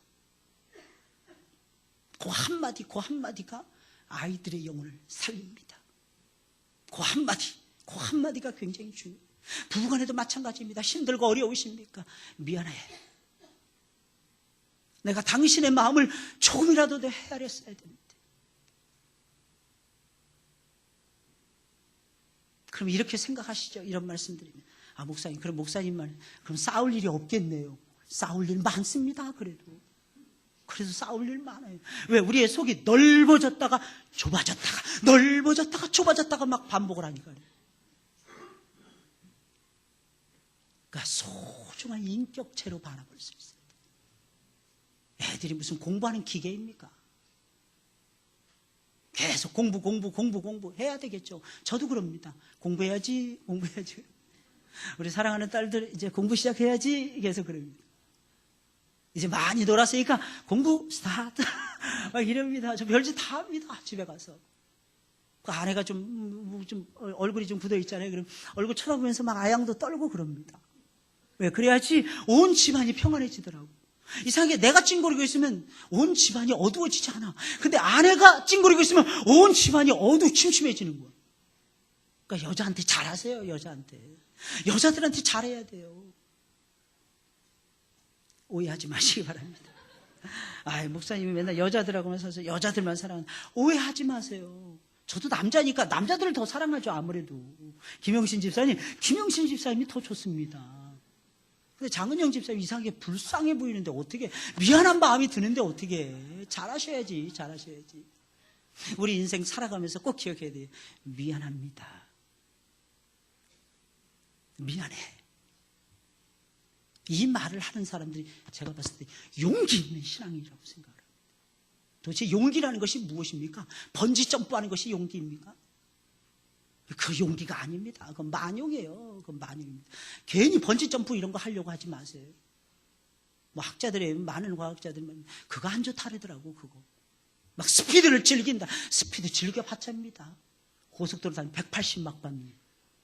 그 한마디가 아이들의 영혼을 살립니다. 그 한마디가 굉장히 중요해요. 부부간에도 마찬가지입니다. 힘들고 어려우십니까? 미안해. 내가 당신의 마음을 조금이라도 더 헤아렸어야 됩니다. 그럼 이렇게 생각하시죠. 이런 말씀드리면. 목사님, 그럼 목사님만, 그럼 싸울 일이 없겠네요. 싸울 일 많습니다. 그래서 싸울 일 많아요. 왜? 우리의 속이 넓어졌다가 좁아졌다가 막 반복을 하니까요. 그러니까 소중한 인격체로 바라볼 수 있어요. 애들이 무슨 공부하는 기계입니까? 계속 공부 해야 되겠죠. 저도 그럽니다. 공부해야지. 우리 사랑하는 딸들 이제 공부 시작해야지. 계속 그럽니다. 이제 많이 놀았으니까 공부 스타트 막 이럽니다. 저 별짓 다 합니다. 집에 가서. 그 아내가 좀 얼굴이 좀 굳어 있잖아요. 그럼 얼굴 쳐다보면서 막 아양도 떨고 그럽니다. 왜? 그래야지 온 집안이 평안해지더라고. 이상하게 내가 찡그리고 있으면 온 집안이 어두워지지 않아. 근데 아내가 찡그리고 있으면 온 집안이 침침해지는 거야. 그러니까 여자한테 잘하세요. 여자들한테 잘해야 돼요. 오해하지 마시기 바랍니다. 목사님이 맨날 여자들하고만 사서 여자들만 사랑하는, 오해하지 마세요. 저도 남자니까 남자들을 더 사랑하죠. 아무래도 김영신 집사님이 더 좋습니다. 근데 장은영 집사님 이상하게 불쌍해 보이는데 어떻게, 미안한 마음이 드는데 어떻게, 잘하셔야지. 우리 인생 살아가면서 꼭 기억해야 돼요. 미안합니다. 미안해. 이 말을 하는 사람들이 제가 봤을 때 용기 있는 신앙이라고 생각합니다. 도대체 용기라는 것이 무엇입니까? 번지 점프하는 것이 용기입니까? 그 용기가 아닙니다. 그건 만용이에요. 만용입니다. 괜히 번지 점프 이런 거 하려고 하지 마세요. 많은 과학자들이 그거 안 좋다더라고. 그거 막 스피드를 즐긴다. 스피드 즐겨봤자입니다. 고속도로 다니면 180 막 받는.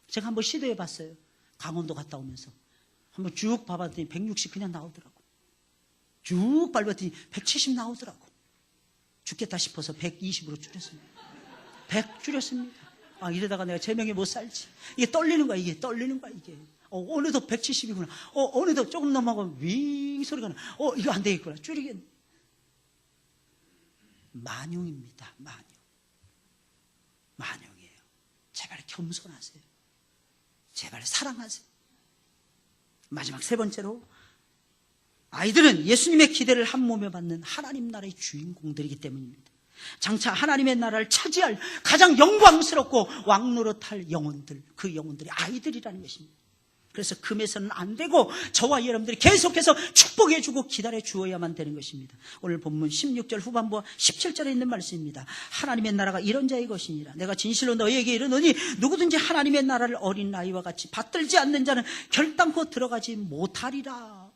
제가 한번 시도해봤어요. 강원도 갔다 오면서 한번 쭉 봐봤더니 160 그냥 나오더라고. 쭉 밟았더니 170 나오더라고. 죽겠다 싶어서 120으로 줄였습니다. 100 줄였습니다. 이러다가 내가 제명에 못 살지. 이게 떨리는 거야. 이게. 어느덧 170이구나. 어느덧 조금 넘어가면 윙 소리가 나. 이거 안 되겠구나. 줄이겠네. 만용입니다. 만용이에요. 제발 겸손하세요. 제발 사랑하세요. 마지막 세 번째로, 아이들은 예수님의 기대를 한 몸에 받는 하나님 나라의 주인공들이기 때문입니다. 장차 하나님의 나라를 차지할 가장 영광스럽고 왕노릇할 영혼들, 그 영혼들이 아이들이라는 것입니다. 그래서 금해서는 안 되고 저와 여러분들이 계속해서 축복해주고 기다려주어야만 되는 것입니다. 오늘 본문 16절 후반부와 17절에 있는 말씀입니다. 하나님의 나라가 이런 자의 것이니라. 내가 진실로 너희에게 이르노니 누구든지 하나님의 나라를 어린 아이와 같이 받들지 않는 자는 결단코 들어가지 못하리라.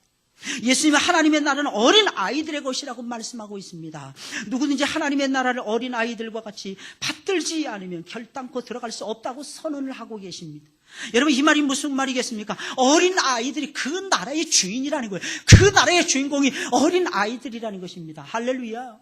예수님은 하나님의 나라는 어린 아이들의 것이라고 말씀하고 있습니다. 누구든지 하나님의 나라를 어린 아이들과 같이 받들지 않으면 결단코 들어갈 수 없다고 선언을 하고 계십니다. 여러분, 이 말이 무슨 말이겠습니까? 어린 아이들이 그 나라의 주인이라는 거예요. 그 나라의 주인공이 어린 아이들이라는 것입니다. 할렐루야.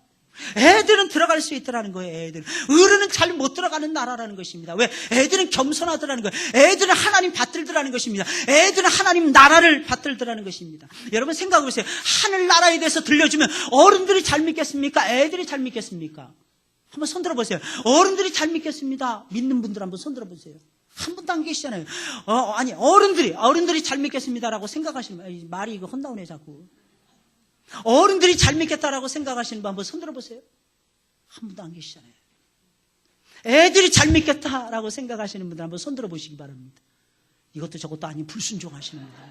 애들은 들어갈 수 있더라는 거예요. 애들. 어른은 잘 못 들어가는 나라라는 것입니다. 왜? 애들은 겸손하더라는 거예요. 애들은 하나님 받들더라는 것입니다. 애들은 하나님 나라를 받들더라는 것입니다. 여러분 생각해 보세요. 하늘나라에 대해서 들려주면 어른들이 잘 믿겠습니까? 애들이 잘 믿겠습니까? 한번 손들어 보세요. 어른들이 잘 믿겠습니다. 믿는 분들 한번 손들어 보세요. 한 분도 안 계시잖아요. 아니, 어른들이 잘 믿겠습니다라고 생각하시는 분, 말이 이거 혼나오네, 자꾸. 어른들이 잘 믿겠다라고 생각하시는 분 한번 손들어 보세요. 한 분도 안 계시잖아요. 애들이 잘 믿겠다라고 생각하시는 분들 한번 손들어 보시기 바랍니다. 이것도 저것도 아닌 불순종하시는 분들.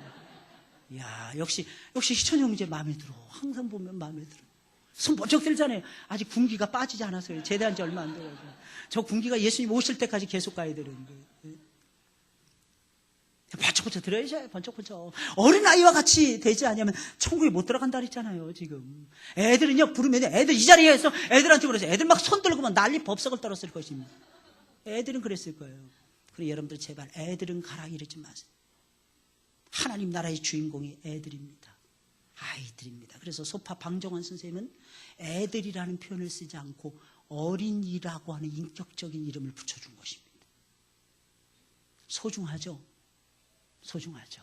이야, 역시 희천 형제 마음에 들어. 항상 보면 마음에 들어. 손 번쩍 들잖아요. 아직 군기가 빠지지 않았어요. 제대한 지 얼마 안 돼가지고. 저 군기가 예수님 오실 때까지 계속 가야 되는데. 번쩍번쩍 들어야죠. 번쩍번쩍. 어린아이와 같이 되지 않으면 천국에 못 들어간다 그랬잖아요. 지금 애들은요, 부르면 애들 이 자리에서 애들한테 그러세요. 애들 막 손 들고 막 난리 법석을 떨었을 것입니다. 애들은 그랬을 거예요. 그래서 여러분들 제발 애들은 가라 이러지 마세요. 하나님 나라의 주인공이 애들입니다. 아이들입니다. 그래서 소파 방정환 선생님은 애들이라는 표현을 쓰지 않고 어린이라고 하는 인격적인 이름을 붙여준 것입니다. 소중하죠? 소중하죠.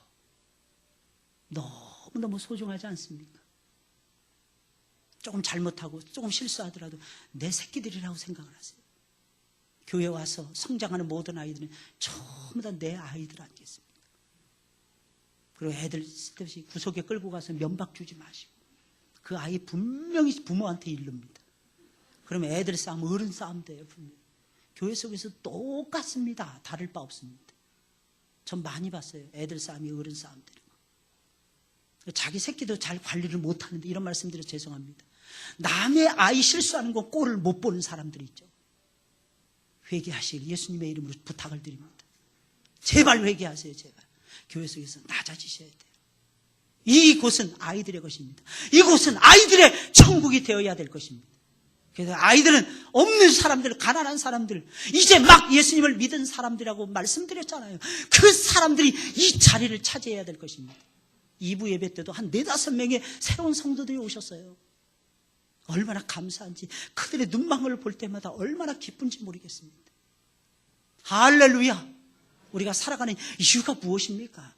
너무너무 소중하지 않습니까? 조금 잘못하고 조금 실수하더라도 내 새끼들이라고 생각을 하세요. 교회 와서 성장하는 모든 아이들은 전부 다 내 아이들 아니겠습니까? 그리고 애들 쓸데없이 구석에 끌고 가서 면박 주지 마시고 그 아이 분명히 부모한테 이릅니다. 그러면 애들 싸움, 어른 싸움 돼요. 분명히. 교회 속에서 똑같습니다. 다를 바 없습니다. 전 많이 봤어요. 애들 싸움이 어른 싸움 되는 거. 자기 새끼도 잘 관리를 못하는데 이런 말씀 드려서 죄송합니다. 남의 아이 실수하는 거 꼴을 못 보는 사람들이 있죠. 회개하시길 예수님의 이름으로 부탁을 드립니다. 제발 회개하세요. 제발. 교회 속에서 낮아지셔야 돼요. 이곳은 아이들의 것입니다. 이곳은 아이들의 천국이 되어야 될 것입니다. 그래서 아이들은 없는 사람들, 가난한 사람들, 이제 막 예수님을 믿은 사람들이라고 말씀드렸잖아요. 그 사람들이 이 자리를 차지해야 될 것입니다. 2부 예배 때도 한 4-5명의 새로운 성도들이 오셨어요. 얼마나 감사한지, 그들의 눈망울을 볼 때마다 얼마나 기쁜지 모르겠습니다. 할렐루야! 우리가 살아가는 이유가 무엇입니까?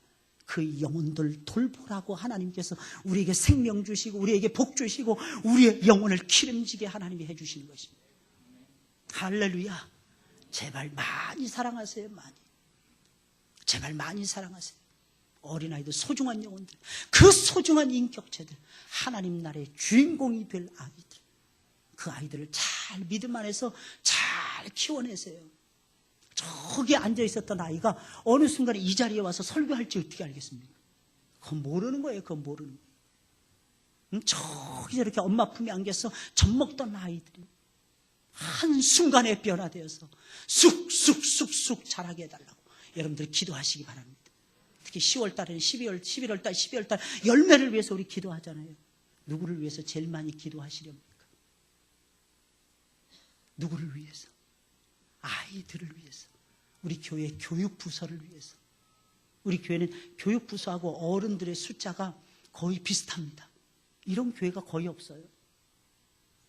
그 영혼들 돌보라고 하나님께서 우리에게 생명 주시고 우리에게 복 주시고 우리의 영혼을 기름지게 하나님이 해주시는 것입니다. 할렐루야. 제발 많이 사랑하세요. 많이. 제발 많이 사랑하세요. 어린아이들, 소중한 영혼들, 그 소중한 인격체들, 하나님 나라의 주인공이 될 아이들, 그 아이들을 잘 믿음 안에서 잘 키워내세요. 저기 앉아 있었던 아이가 어느 순간에 이 자리에 와서 설교할지 어떻게 알겠습니까? 그건 모르는 거예요. 그건 모르는 거예요. 저기 저렇게 엄마 품에 안겨서 젖 먹던 아이들이 한순간에 변화되어서 쑥쑥쑥쑥 자라게 해달라고 여러분들 기도하시기 바랍니다. 특히 10월 달에는 11월 달 열매를 위해서 우리 기도하잖아요. 누구를 위해서 제일 많이 기도하시렵니까? 누구를 위해서? 아이들을 위해서, 우리 교회 교육부서를 위해서. 우리 교회는 교육부서하고 어른들의 숫자가 거의 비슷합니다. 이런 교회가 거의 없어요.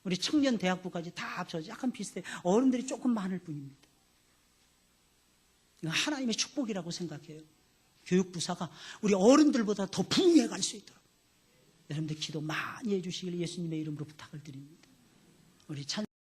우리 청년대학부까지 다 합쳐서 약간 비슷해요. 어른들이 조금 많을 뿐입니다. 이건 하나님의 축복이라고 생각해요. 교육부사가 우리 어른들보다 더 부흥해 갈 수 있도록 여러분들 기도 많이 해주시길 예수님의 이름으로 부탁을 드립니다. 우리 찬